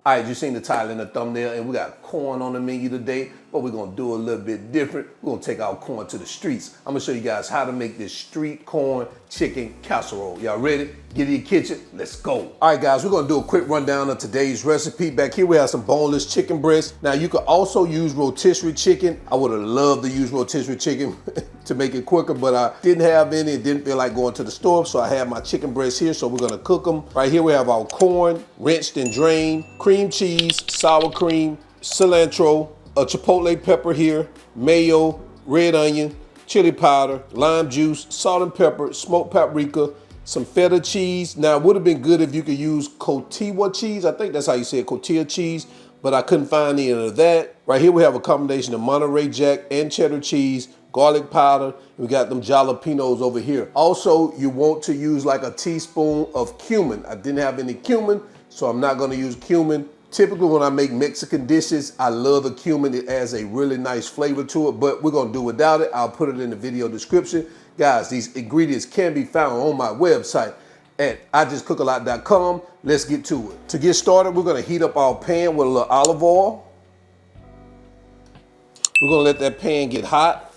All right, you seen the title in the thumbnail, and we got corn on the menu today, but we're gonna do a little bit different. We're gonna take our corn to the streets. I'm gonna show you guys how to make this street corn chicken casserole. Y'all ready? Get in your kitchen, let's go. All right, guys, we're gonna do a quick rundown of today's recipe. Back here, we have some boneless chicken breasts. Now, you could also use rotisserie chicken. I would have loved to use rotisserie chicken to make it quicker, but I didn't have any. It didn't feel like going to the store, so I have my chicken breasts here, so we're gonna cook them. Right here, we have our corn, rinsed and drained, cream cheese, sour cream, cilantro, a chipotle pepper here, mayo, red onion, chili powder, lime juice, salt and pepper, smoked paprika, some feta cheese. Now, it would have been good if you could use cotija cheese. I think that's how you say it, cotija cheese, but I couldn't find any of that. Right here, we have a combination of Monterey Jack and cheddar cheese, garlic powder. We got them jalapenos over here. Also, you want to use like a teaspoon of cumin. I didn't have any cumin, so I'm not gonna use cumin. Typically, when I make Mexican dishes, I love the cumin. It adds a really nice flavor to it, but we're gonna do without it. I'll put it in the video description. Guys, these ingredients can be found on my website at ijustcookalot.com. Let's get to it. To get started, we're gonna heat up our pan with a little olive oil. We're gonna let that pan get hot.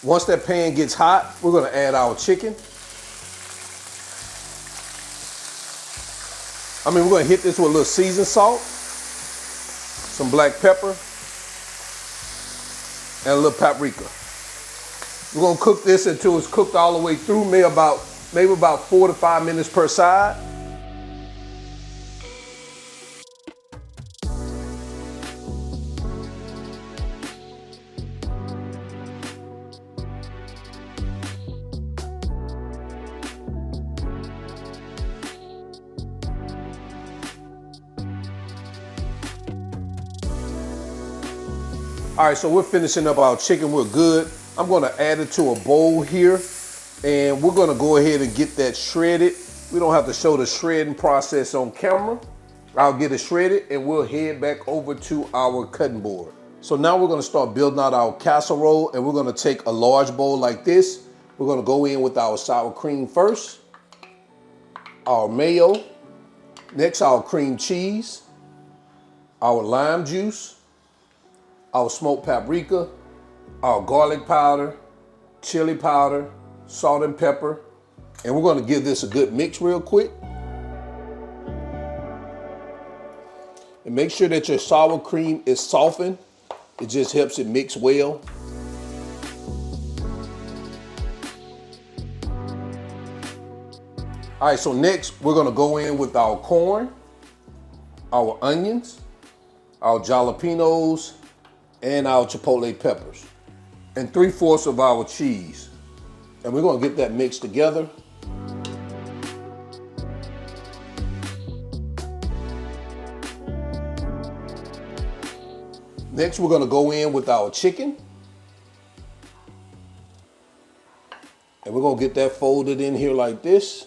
Once that pan gets hot, we're gonna add our chicken. We're gonna hit this with a little seasoned salt, some black pepper, and a little paprika. We're gonna cook this until it's cooked all the way through, maybe about 4 to 5 minutes per side. All right, so we're finishing up our chicken. We're good. I'm gonna add it to a bowl here, and we're gonna go ahead and get that shredded. We don't have to show the shredding process on camera. I'll get it shredded, and we'll head back over to our cutting board. So now we're gonna start building out our casserole, and we're gonna take a large bowl like this. We're gonna go in with our sour cream first, our mayo, next our cream cheese, our lime juice, our smoked paprika, our garlic powder, chili powder, salt and pepper, and we're gonna give this a good mix real quick. And make sure that your sour cream is softened. It just helps it mix well. All right, so next we're gonna go in with our corn, our onions, our jalapenos, and our chipotle peppers, and 3/4 of our cheese. And we're gonna get that mixed together. Next, we're gonna go in with our chicken. And we're gonna get that folded in here like this.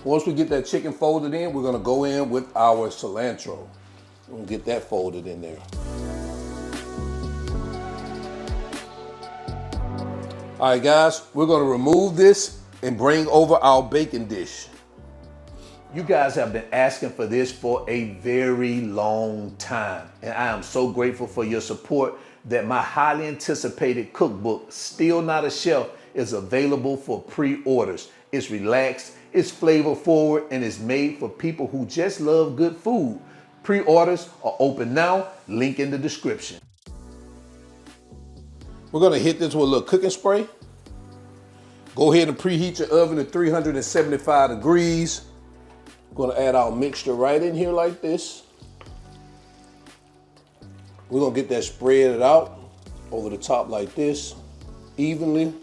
Once we get that chicken folded in, we're gonna go in with our cilantro. We're gonna get that folded in there. All right, guys, we're gonna remove this and bring over our bacon dish. You guys have been asking for this for a very long time, and I am so grateful for your support that my highly anticipated cookbook, Still Not a Chef, is available for pre-orders. It's relaxed, it's flavor forward, and it's made for people who just love good food. Pre-orders are open now, link in the description. We're gonna hit this with a little cooking spray. Go ahead and preheat your oven to 375 degrees. We're gonna add our mixture right in here like this. We're gonna get that spread out over the top like this, evenly.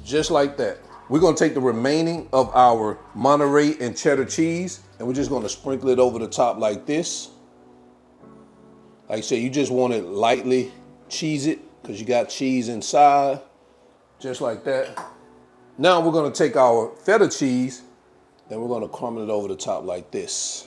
Just like that. We're gonna take the remaining of our Monterey and cheddar cheese, and we're just gonna sprinkle it over the top like this. Like I said, you just want it lightly cheese it, because you got cheese inside, just like that. Now we're gonna take our feta cheese, and we're gonna crumble it over the top like this.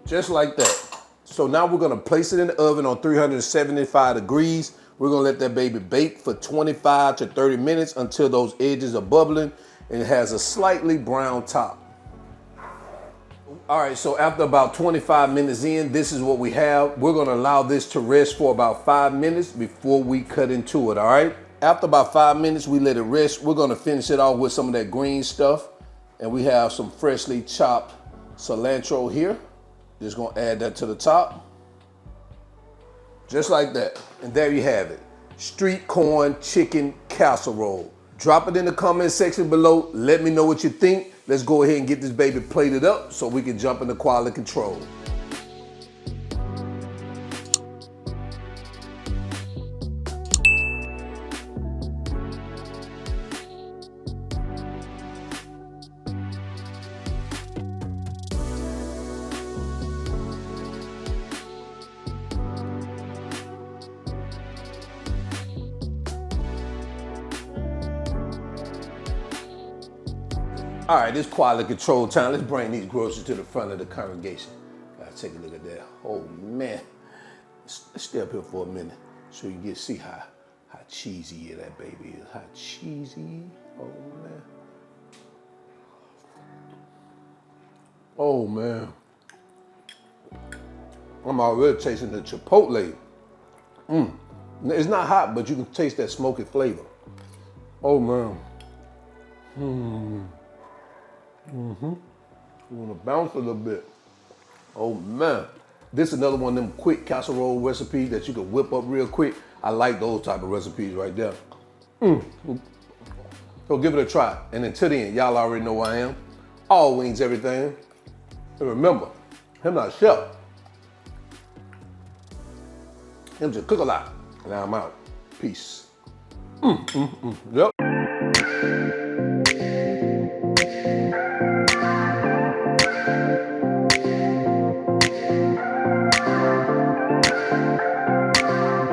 Just like that. So now we're gonna place it in the oven on 375 degrees. We're gonna let that baby bake for 25 to 30 minutes until those edges are bubbling and it has a slightly brown top. All right, so after about 25 minutes in, this is what we have. We're gonna allow this to rest for about 5 minutes before we cut into it, all right? After about 5 minutes, we let it rest. We're gonna finish it off with some of that green stuff. And we have some freshly chopped cilantro here. Just gonna add that to the top. Just like that. And there you have it. Street corn chicken casserole. Drop it in the comment section below. Let me know what you think. Let's go ahead and get this baby plated up so we can jump into quality control. All right, it's quality control time. Let's bring these groceries to the front of the congregation. Gotta take a look at that. Oh man, let's stay up here for a minute so you can see how cheesy that baby is. How cheesy, oh man. Oh man. I'm already tasting the chipotle. It's not hot, but you can taste that smoky flavor. Oh man. You wanna bounce a little bit. Oh man. This is another one of them quick casserole recipes that you can whip up real quick. I like those type of recipes right there. So give it a try. And until then, y'all already know who I am. All wings, everything. And remember, him not a chef. Him just cook a lot. And I'm out. Peace. Yep.